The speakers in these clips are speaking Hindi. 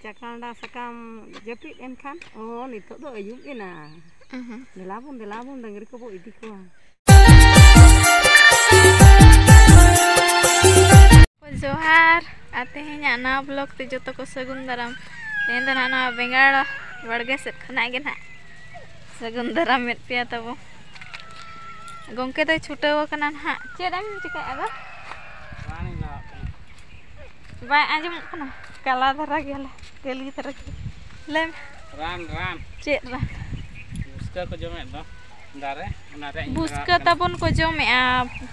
Cakanda sakam jepit kan? Oh, nito do ayun ina. Delabun dengeri ko po idi ko. जोहार आते हैं ना ब्लॉग ते जो को सगुन दाराम तेन ना बेंगाड़ बड़गे से खना गे ना सगुन दाराम मेट पे तब गंके तो छुटाव कना ना चेदम चिका आदा बाय आजम कना काला धरा गेला तेली धरा लेम रान चेद रान बुस्का को जमे दो दारे बुस्का तबन को जमे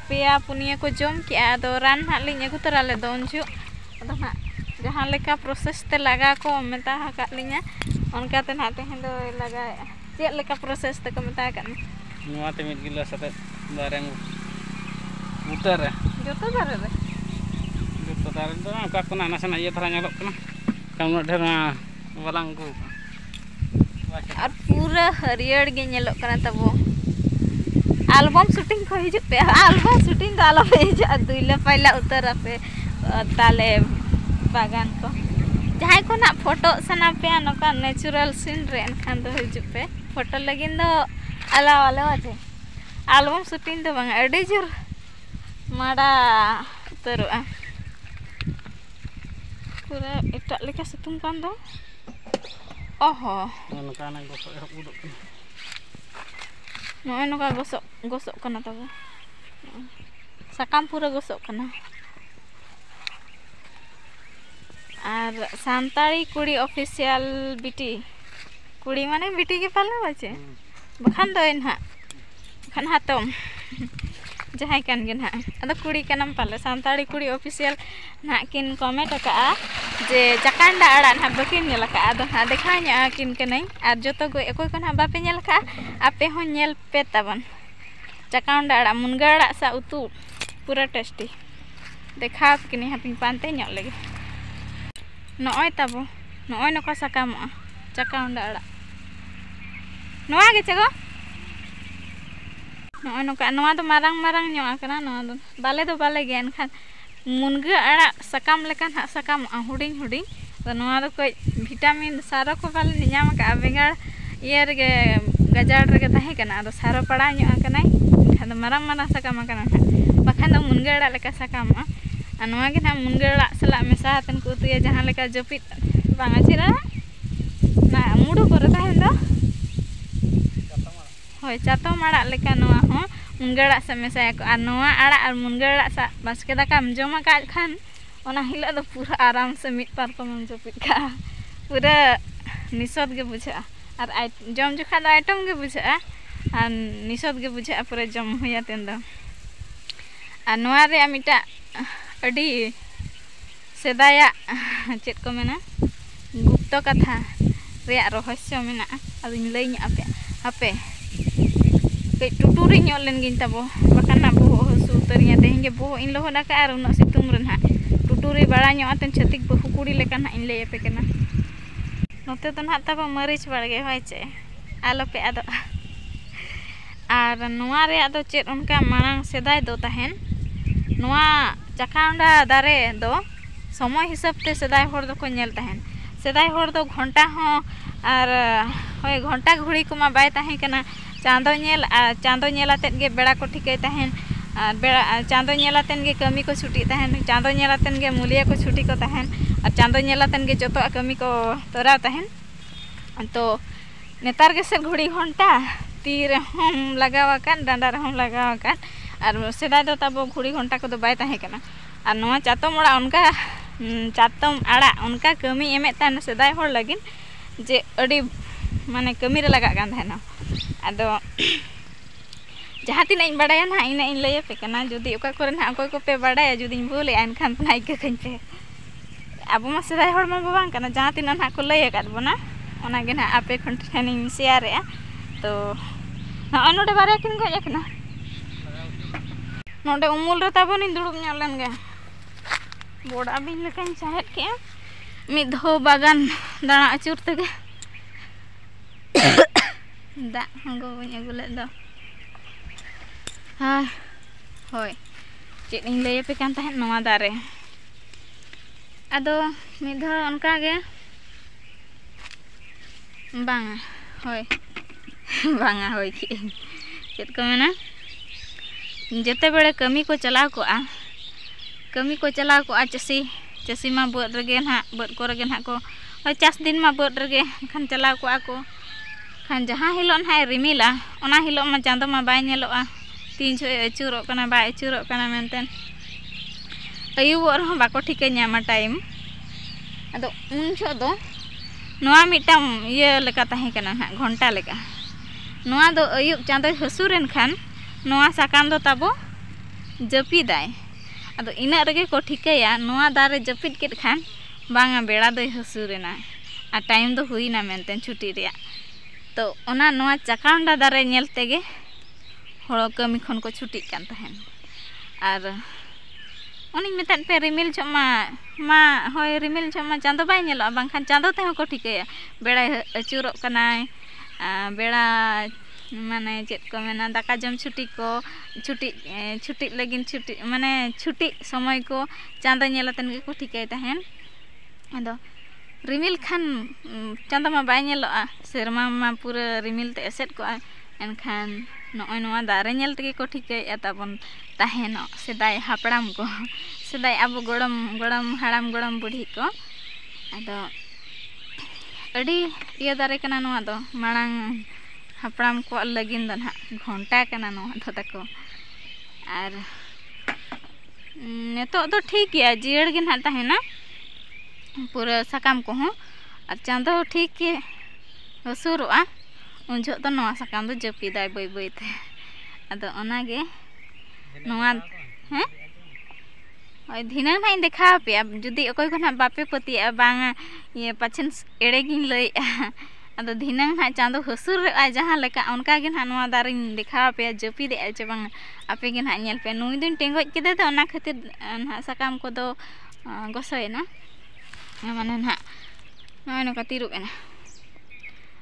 पेया पुनिया को जम के आदो रान हां लिंग अगु तरा ले दोन छु अदो ना जहां लेका प्रोसेस ते लगा को मेता हका लिंगा उनका ते ना ते हंदो लगा चेद लेका प्रोसेस ते को मेता का नुआ ते मिट गिला सते दारे मुटर जोतो दारे रे जोतो दारे दो का कोना नासना ये थरा nyalok kana kamu ढेर वालांग को और पूरा हरियर गे nyalok kana तबो एल्बम शूटिंग को हिजु पे एल्बम शूटिंग तो आलो पे हिजु दुइला पहला उतर पे ताले बागान को जहां को ना फोटो सना पे नका नेचुरल सीन रे एनखान दो हिजु पे फोटो लगिन दो आला वाला आछे एल्बम शूटिंग दो बांग अडी जोर माडा उतरवा पूरा एटा लेका सितुंग कान दो ओहो नका ना गो उडुक नोय नोका गosok kana tabo sakam pura gosok kana আর সান্তাড়ি কুড়ি অফিসিয়াল বিটি কুড়ি মানে বিটি के पाले बाचे बखान दो इनहा बखान हातम जहां कान गे ना अदा कुड़ी कानम पाले सान्ताड़ी कुड़ी ऑफिशियल ना किन कमेंट का जे चकांडा आड़ा ना बकिन नेल का अदा ना देखा nya किन के नहीं आर जतो गो एकोय को ना बापे नेल का आपे हो नेल पे तबन चकांडा आड़ा मुनगा आड़ा सा उतु पूरा टेस्टी देखा किनी हापिन पानते ᱧᱚᱜ लगे नोय तबो नोय नका सकाम चकांडा आड़ा नोआ गे चगो नोय नका नोआ तो मारंग ᱧᱚᱜ आकना नोआ दो बाले गे एनखान मुनगा आड़ा सकाम लेकान हा सकाम हुडिंग हुडिंग तो नोआ दो कोई विटामिन सारो को बाले ᱧᱟᱢ का बेंगाड़ ये रे गजाड़ रे ताहे कना तो सारो पड़ा ᱧᱚᱜ आकना एनखान मारंग सकाम आकना बखान दो मुनगा आड़ा लेका सकाम नोआ गे ना मुनगा आड़ा सला मेसा हतन को उतुया जहां लेका जपित बांगा चिरा ना मुडू करे ताहे दो होय चातम आड़ा लेका नोआ हो मुनगा आड़ा सा मेसा को आ नोआ आड़ा और मुनगा आड़ा सा बास्के दाकाम जमा का खान ओना हिला दो पूरा आराम से मिट पार को मन जपित का पूरा निसद गे बुझा और जम जुखा द आइटम गे बुझा और निसद गे बुझा पूरा जम होया तेन दो आ नोआ रे मिटा अडी सेदाया चेत को मेना गुप्त कथा रे रहस्य मेना अदिन लई ᱧ आपे कई टुटुरी ᱧᱚᱜ len गिन तबो बकान ना बहु हसु उतरिया तेहें गे बहु इन लोह दाका आर उना सितुंग रे ना टुटुरी बड़ा ᱧᱚᱜ अतन छतिक बहु कुड़ी लेका ना इन लई पे केना नोते तो ना तबो मरीच बाड़गे होय चे आलो पे आदो आर नोआ रे आदो चेत उनका मांग सेदाय दो ताहेन नोआ चकांडा दारे दो समय हिसाब ते सेदाय होड़ दो को नेल ताहेन सेदाय होड़ दो घंटा हो आर होय घंटा घड़ी को मा बाय ताहे केना चांदो नेलातेन गे बेड़ा को ठिकै ताहेन बेड़ा चांदो नेलातेन गे कमी को छुटी ताहेन चांदो नेलातेन गे मुलिया को छुटी को ताहेन और चांदो नेलातेन गे जतो कमी को तोरा ताहेन तो नेतार गे से घड़ी घंटा तीर हम लगावा कान डांडा रे हम लगावा कान और सेदाय दो तब घड़ी घंटा को दो बाय ताहे केना और नोआ चातम आड़ा उनका चातम आड़ा उनका कमी एमे तान सेदाय होड़ लगिन जे अडी माने कमी रे लगा कान थाना आदो जहां तीन इन बड़ाया ना इन लय पे कना जुदी ओका करे ना ओका को पे बड़ाया जुदी बोले एनखान ना इके खन पे अब मा सेदाय होड़ मा बांग कना जहां तीन ना को लय काद बना ओना गे ना आपे खन ठेनिंग शेयर ए तो ना नोडे बारे किन गय एकना नोडे उमुल रे ताबोनी दुड़ुब ᱧᱚᱞᱮन गे बोड़ा बिन लेकिन चाहेत के मिद धो बागान दाणा अचूर तगे दा हंगो बनी अगुले दो हाँ होय चेत इन लय पे कान ताहेन नोआ दारे ᱟᱫᱚ ᱢᱤᱫ ᱫᱷᱟᱣ ᱚᱱᱠᱟ ᱜᱮ ᱵᱟᱝᱟ ᱦᱳᱭ ᱵᱟᱝᱟ ᱦᱳᱭ ᱪᱮᱫ ᱠᱚ ᱢᱮᱱᱟ ᱡᱮᱛᱮ ᱵᱮᱲᱮ ᱠᱟᱹᱢᱤ ᱠᱚ ᱪᱟᱞᱟᱣ ᱠᱚᱜᱼᱟ ᱪᱟᱹᱥᱤ ᱢᱟ ᱵᱟᱹᱫᱽ ᱨᱮᱜᱮ ᱱᱟᱦᱟᱜ ᱵᱟᱹᱫᱽ ᱠᱚᱨᱮ ᱜᱮ ᱱᱟᱦᱟᱜ ᱠᱚ ᱪᱟᱥ ᱫᱤᱱ ᱢᱟ ᱵᱟᱹᱫᱽ ᱨᱮᱜᱮ ᱮᱱᱠᱷᱟन ᱪᱟᱞᱟᱣ ᱠᱚᱜᱼᱟ ᱠᱚ ᱠᱷᱟᱱ ᱡᱟᱦᱟᱸ ᱦᱤᱞᱳᱜ ᱱᱟᱦᱟᱜ ᱨᱤᱢᱤᱞᱟ ᱚᱱᱟ ᱦᱤᱞᱳᱜ ᱢᱟ ᱪᱟᱸᱫᱳ ᱢᱟ ᱵᱟᱭ ᱧᱮᱞᱚᱜᱼᱟ ᱛᱤᱱ ᱡᱚᱦᱚᱜ ᱟᱹᱪᱩᱨᱚᱜ ᱠᱟᱱᱟ ᱵᱟᱭ ᱟᱹᱪᱩᱨᱚᱜ ᱠᱟᱱᱟ ᱢᱮᱱᱛᱮ ᱟᱹᱭᱩᱵᱚᱜ ᱨᱮᱦᱚᱸ ᱵᱟᱠᱚ ᱴᱷᱤᱠᱟᱹ ᱧᱟᱢᱟ ᱴᱟᱭᱤᱢ ᱟᱫᱚ ᱩᱱ ᱡᱚᱦᱚᱜ ᱫᱚ ᱱᱚᱣᱟ ᱢᱤᱫᱴᱟᱝ ᱤᱭᱟᱹ ᱞᱮᱠᱟ ᱛᱟᱦᱮᱸ ᱠᱟᱱᱟ ᱱᱟᱦᱟᱜ ᱜᱷᱚᱱᱴᱟ ᱞᱮᱠᱟ ᱱᱚᱣᱟ ᱫᱚ ᱟᱹᱭᱩᱵ ᱪᱟᱸᱫᱳᱭ ᱦᱟᱹᱥᱩᱨᱮᱱ ᱠᱷᱟᱱ ᱱᱚᱣᱟ ᱥᱟᱠᱟᱢ ᱫᱚ ᱛᱟᱵᱚ ᱡᱟᱹᱯᱤᱫᱟᱭ ᱟᱫᱚ ᱤᱱᱟᱹᱜ ᱨᱮᱜᱮ ko ᱴᱷᱤᱠᱟᱹᱭᱟ ᱱᱚᱣᱟ ᱫᱟᱨᱮ ᱡᱟᱹᱯᱤᱫ ᱠᱮᱫ ᱠᱷᱟᱱ ᱵᱟᱝᱟ ᱵᱮᱲᱟ ᱫᱚᱭ ᱦᱟᱹᱥᱩᱨᱮᱱᱟ ᱟᱨ ᱴᱟᱭᱤᱢ ᱫᱚ ᱦᱩᱭᱱᱟ ᱢᱮᱱᱛᱮ ᱪᱷᱩᱴᱤ ᱨᱮᱭᱟᱜ ᱛᱚ ᱱᱚᱣᱟ ᱪᱟᱠᱟᱱᱰᱟ ᱫᱟᱨᱮ ᱧᱮᱞ ᱛᱮᱜᱮ ᱦᱚᱲ ᱠᱟᱹᱢᱤ ᱠᱷᱚᱱ ᱠᱚ ᱪᱷᱩᱴᱤᱜ ᱠᱟᱱ ᱛᱟᱦᱮᱱ ᱟᱨ ᱚᱱᱮᱧ ᱢᱮᱛᱟᱫ ᱯᱮ ᱨᱤᱢᱤᱞ ᱡᱚᱦᱚᱜ ᱢᱟ ᱦᱳᱭ ᱨᱤᱢᱤᱞ ᱡᱚᱦᱚᱜ ᱢᱟ ᱪᱟᱸᱫᱳ ᱵᱟᱭ ᱧᱮᱞᱚᱜᱼᱟ ᱵᱟᱝᱠᱷᱟᱱ ᱪᱟᱸᱫᱳ ᱛᱮᱦᱚᱸ ᱠᱚ ᱴᱷᱤᱠᱟᱹᱭᱟ ᱵᱮᱲᱟᱭ ᱟᱹᱪᱩᱨᱚᱜ ᱠᱟᱱᱟᱭ ᱵᱮᱲᱟ माने चेत को मेना दाका जम छुट्टी लगिन माने छुट्टी समय को चांदा नेलतन के को ठिकाय तहन अदो रिमिल खान चांदा मा बाय नेलोआ सेरमा मा पूरा रिमिल ते एसेट को एनखान नोय नोवा दारे नेल तके को ठिकाय ताबन तहनो सेदाय हापड़ाम को सेदाय अब गोड़म हाड़ाम गोड़म बुढ़ी को अदो अडी इया दारे कना नोवा दो मांग हापड़ाम को लगिन दो ना घंटा कना नोवा दो तको आर नेतो तो ठीक गया जियड़ गे ना तहना पूरा सकाम को हो और चांदो ठीक के हसुरोआ उन जो तो नोवा सकाम दो जपिदाय बय बयते अदो ओनागे नोवा हैं ओय धिना ना देखा पे अब जुदी ओकोय को ना बापे पति बांगा ये पछन एड़े गिन लय अदो धिना ना चांदो हसुर रे जहां लेका उनका गे ना नोवा दारिन देखा पे जपिदे जे बांग आपे गे ना नेल पे नुई दिन टेंगोज केदे तो ओना खातिर ना सकाम को दो गसोयना माने ना नोय न कतिरु एना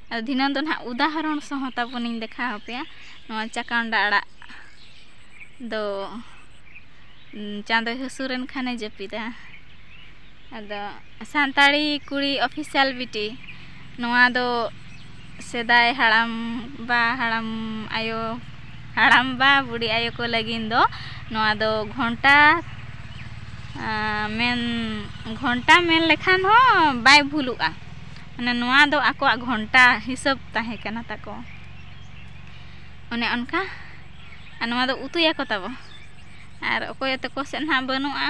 अदो धिना दो ना उदाहरण सह ताबनिन देखा पे नोवा चकांडा आड़ा दो चांदो हसुरन खाने जपिदा अदो सांताड़ी कुड़ी ऑफिशियल बिटी नोवा दो सेदाय हाड़ाम बा बुढ़ी आयो को लगिन दो नोवा दो घंटा मेन लेखान हो बाय भूलुआ माने नोवा दो आको घंटा हिसाब ताहे कना ताको ओने अनका नोवा दो उतुया को ताबो और अकोय तको से ना बनुआ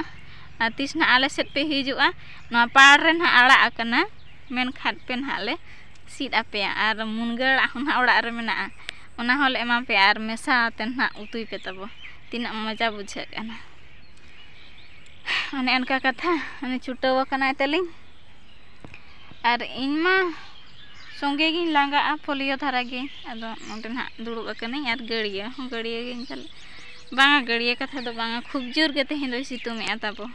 तीस ना आले सेट पे हिजुआ नोवा पाड़ रे ना आड़ा आकना मेन खाद पे नाले सीड आपे और मुनगड़ ना ओड़ा रे मेना ओना होले एमा पे और मेसा ते ना उतुई पे तबो तीना मजा बुझे कना अने अनका कथा अने छुटव कना तलिंग और इनमा संगे गिन लांगा फोलियो धारा गे अदो नोंटे ना दुड़ुब कनी और गड़िया गिन चल बांगा गड़िया कथा दो बांगा खूब जोर गे तेहेन दो सितुमे ताबो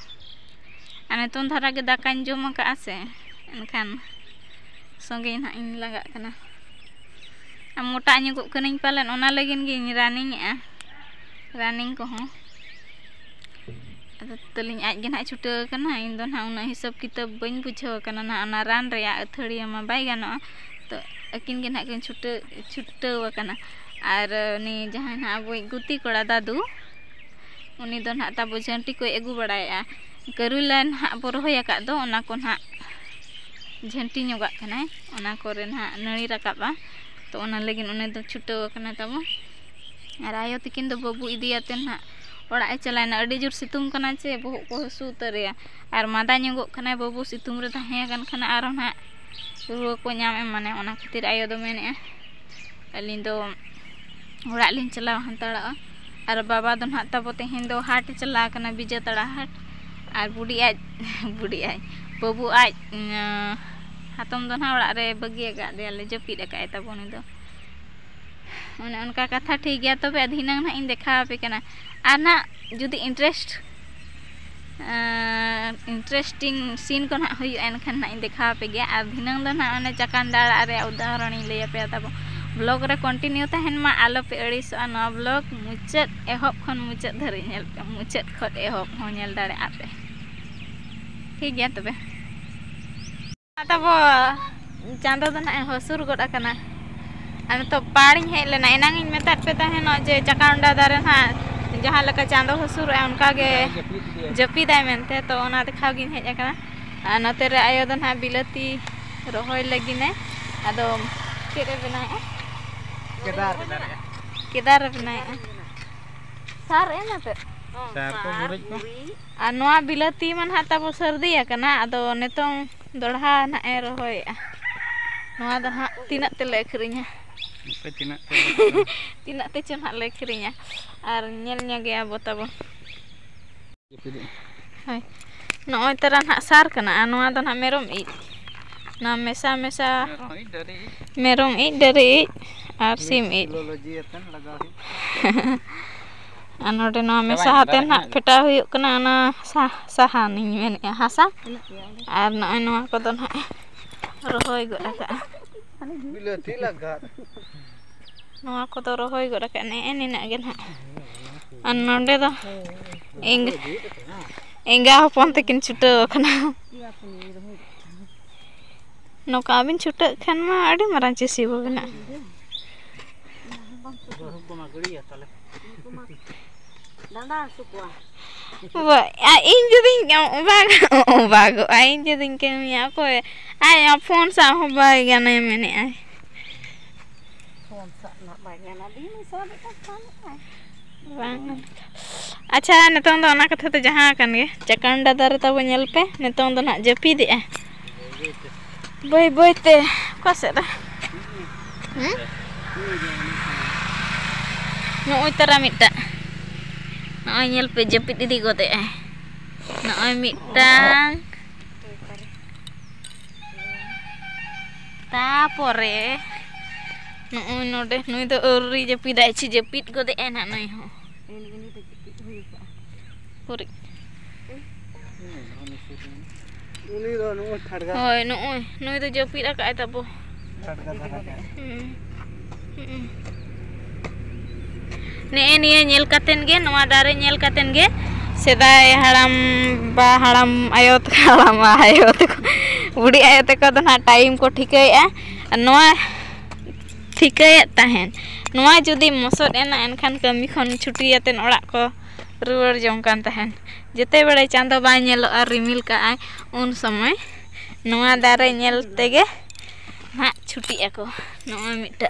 अने तुन धारा गे दाकान जम का से एनखान संगे ना इन लगा कना मोटा नुगो कनिन पालन ओना लगिन गे रनिंग को हो अदो तलिन आज गे ना छुटे कना इन दो ना उना हिसाब किताब बइन बुझाव कना ना ओना रान रेया अथड़िया मा बाय गानो तो अकिन गे ना किन छुटव कना और नी जहां ना अब गुती कोड़ा दादू उनी दो ना ताबो झंटी को एगु बड़ाया करुलन हा बरोया का दो ओना को ना झंटी नुगा कना ओना करे ना नड़ी रकाबा तो ओना लेकिन उने दो छुटव कना ताबो और आयो तिकिन दो बबू इदियाते ना ओड़ा चलायना अडी जोर सितुम कना चे बहु को हसु उतरिया और मादा नुगो कना बबू सितुम रे ताहे गन खना और ना रुआ को नाम माने ओना खातिर आयो दो मेने अलिन दो ओड़ा लिन चला हंतड़ा और बाबा दो ना तबो तेहेन दो हाट चला कना बिजा तड़ा हाट और बुढ़ी आज बबू आज हातम दो ना ओड़ा रे बगिया गा देले जपिद का तबो नि दो ओने उनका कथा ठीक गया तबे अधीनंग ना इन देखा पे कना और ना जुदी इंटरेस्टिंग सीन को ना हुई एनखान ना इन देखा पे गया और अधीनंग दो ना ओने चकांडा रे उदाहरण इन लय पे तबो ब्लॉग रे कंटिन्यू तहन मा आलो पे अड़ीस ना ब्लॉग मुचत एहब खन मुचत धरि नेल पे मुचत खत एहब हो नेल दाड़े आपे। ठीक गया तबे तबो चांदो तो ना हसुर गोड आकना आन तो पाड़ी हेज लेना एनांग इन मेतात पे तहेनो जे चकाउंडा दारे ना जहाँ लका चांदो हसुर उनका गे जपीदाय मेनते तो ओना देखाव गिन हेज आकना नते रे आयो दो ना बिलाती रोहय लगिने आदो केरे बनाए केदार बनाए सार एना पे सार को बुरिज को आ नोआ बिलाती मन हा तबो सर्दी आकना आदो नेतों दोढ़ा ना ए रोहय नोआ दो हा तिना तेले अखरिnya तिना ते चन हा ले अखरिnya आर नेल ᱧगे आबो तबो हाय नोय तरा ना सार कना आ नोआ दो ना मेरोम इ ना मेसा मेसा मेरोम इ डरे आर सिम इ नोडे नोआ मेसा हाते ना फेटा हुयुक कना ना साहानिñ मेने हासा आर नोय नोआ को दो ना रोहय गो आका बिलाती लगा नोआ को तो रोहय गो आका ने एनिना गे ना आर नोडे दो एंगा हपन तकिन छुटाव कना नोका बिन छुटा खान मा आडी मारां चेसी बो बेना इन जदिन बागो इन जदिन कमिया कोय आय फोन सा हो बाय गाने मेने आय फोन सा ना बाय गाना दिन सा बेटा फोन बांग अच्छा नितों दो ना कथा तो जहां कन गे चकांडा दारे तबो नेल पे नितों दो ना जपीदे बोय बोय ते कोसे दा नोय तरा मिटा नोय नेल पे जपीद इदी गोदे नोय मिटांग तापोरे नोय नोडे नुई दो ओरी जपीदाय छि जपीद गोदे ना नोय हो पुरी होय नुई दो जपीद आकाय तबो ने निये नेल कातेन गे नोआ दारे नेल कातेन गे सेदाय हाड़ाम बा हाड़ाम आयो हाड़ाम आयो बुढ़ी आयो तको दो ना टाइम को ठिकाया नोआ ठिकाया ताहेन नोआ जुदी मसद एना एनखान कमी खन छुट्टी आतेन ओड़ा को रुवर जों कान ताहेन जेते बेड़े चांदो बा नेलो आ रिमिल का आय उन समय नोआ दारे नेल तेगे ना छुट्टी आको नोआ मिटा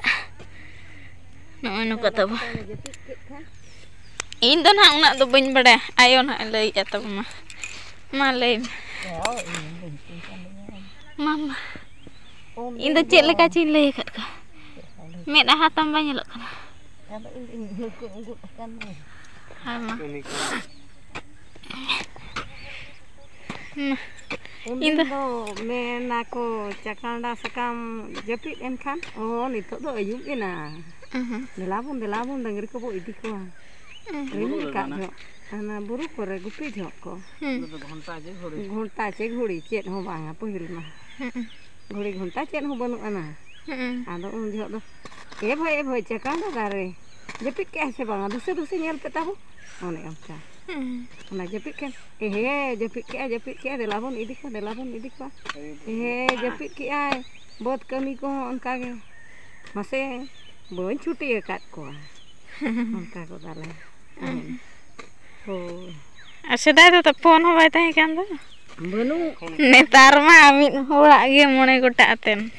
नोआ नुको तब इन दो ना उना दो बइन बड़े आयो ना लई आ तब मा लई मामा इन दो चेक लेका चिन लई खत का मेदा हातम बा नेलो kana Indo mena ko cakanda sakam jepit enkan oh nito do ayum ina delabun dengri ko bo idi ko ini ka jo ana buru ko re gupi jo ko घंटा जे घड़ी चेत हो बांगा पहिल मा घड़ी घंटा चेत हो बनु ana आदो उन जो दो ए भाई cakanda दारे jepit ke se banga दुसे nyel pe tahu one amcha ना जपित के जपित के delabun idi ko जपित के आय बहुत कमी को उनका के मसे बोन छुट्टी काट को उनका को दाले हो सेदाय तो फोन हो बाय ताहे कान दो बनु नेतार मा मिद होड़ा गे मोने गोटा अतेन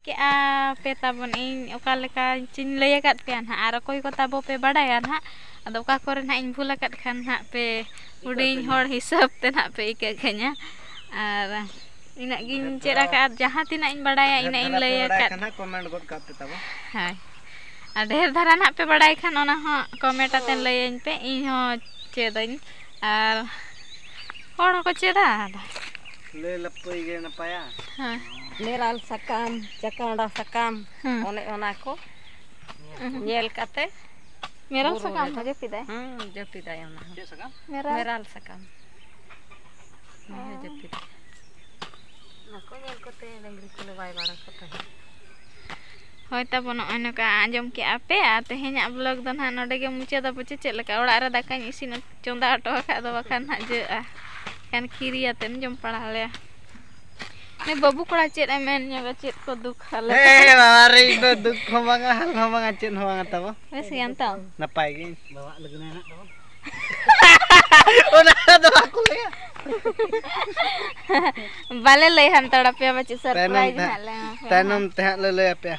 के आ पे ताबन इन ओका लेका चिन लय काट पे ना आर कोई को ताबो पे बडाया ना अदो का करे ना इन भूला काट खान ना पे उडिन होड़ हिसाब ते ना पे इके खन्या आर इना गिन चेरा का जहां तिना इन बडाया इना इन लय काट ना कमेंट गोद काते ताबो हाय आ ढेर धारा ना पे बडाय खान ओना हो कमेंट आतेन लय इन पे इन हो चेदन आर होड़ को चेदा ले लपई गे ना पाया हां Meral sakam cakanda sakam one ona ko nyel kate Meryl सकम हो जपिदाय जपिदाय ona जे सकम मेराल सकam जपिद ना को nyel kote dengri ko le bay bara kote होय तब नका आंजम के आपे आ तेहेना ब्लॉग दो ना नोडे गे मुचे द पचे चेक लका ओड़ा रे दाका इसिन चोंदा अटो खा दो बखान ना जे kan khiri atem jom pala le ne babu kora chet emen nyaga chet ko duk hale mari do duk homanga hal homanga chet homanga tabo wes gantau napai ge bawa legena enak tabo udah do aku ya bale le ham tadapya bachi surprise hale tanam teh le apa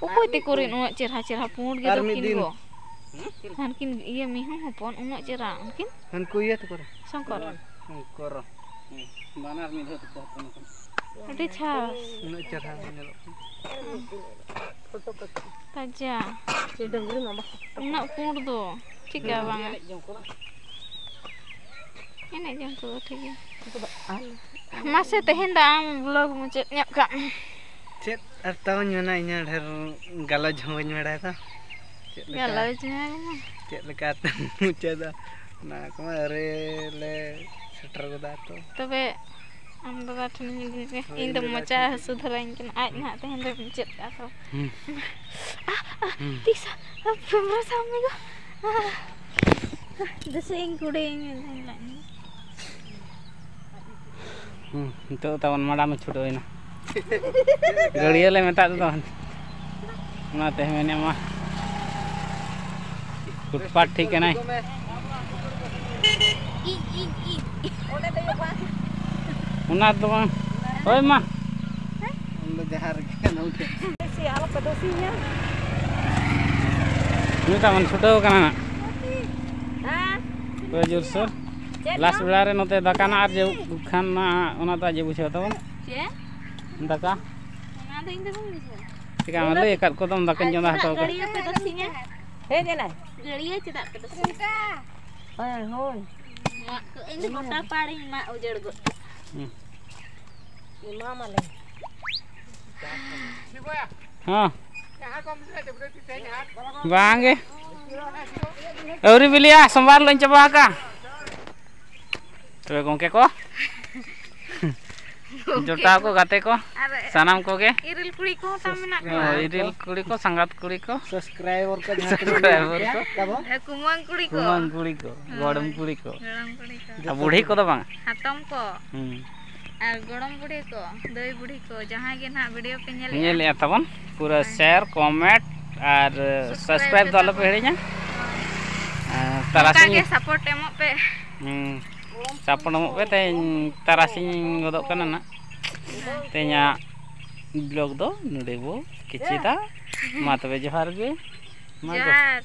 Ukoy ti kurin unga cerha pungud gitu kin go. Han kin iya miho hopon unga cerha mungkin. Han kuya tu kor. Songkor. Kor. Mana mi do tu hopon. Adi chas. Unga cerha nyelok. Taja. Cideng guru mama. Unga pungud do. Tiga banget. Ini jam tu tiga. Masih tehen dah vlog muncet nyap kak. Chet atau nyana inya ढेर galaj hoñ meda ta galaj nya chet lekat mucha da na kemare le setter goda to तबे हम दादा ठन के इन तो मचा सुधराइन के आज ना तहन रे मुncet का तो तीसा अब हमरा सामने को दसें कुड़ेंग तो तवन माडा में छुटो ना गड़िया ले मेता तो ना ते मैंने मा फुटपाथ ठीक है ना उना तो बang ओए मा हम लोग जहां रखे ना उठे Si ala pedosinya. ini taman छुटो kana Ah, तो जोर सर लास्ट बेला रे नते दकाना आर जे खान ना ओना ता जे बुझे तबन चे दका ना तो इन तो बुझे ठीक है ले एकात को दम दकन जमा हतो गड़िया पे दसिnya he je nai. गड़िया cedak pe dasinya Hoi, hoi. mak ini kota paling mak ujar go Ni mama le. हां बांगे औरी बिलिया सोमवार लंच चबा का तो गोंके को जोटा को गाते को सनाम को के iril kuri ko ta menak Iril कुड़ी को संगात कुड़ी को सब्सक्राइबर को सब्सक्राइबर को kumang kuri ko कुमन कुड़ी को गड़म कुड़ी को goram kuri ko अब बूढ़ी को तो बांग hatom ko আর গরম বুড়ি কো দই বুড়ি কো जहां के ना वीडियो पे ñel ya tabon पूरा शेयर कमेंट और सब्सक्राइब दलो पे हेड़िया तरासिंग के सपोर्ट एमो पे सपोर्ट एमो पे ते तरासिंग गोदो कना ना तेnya ब्लॉग दो नुडे बो किचिदा मा तबे जोहार गे मा यार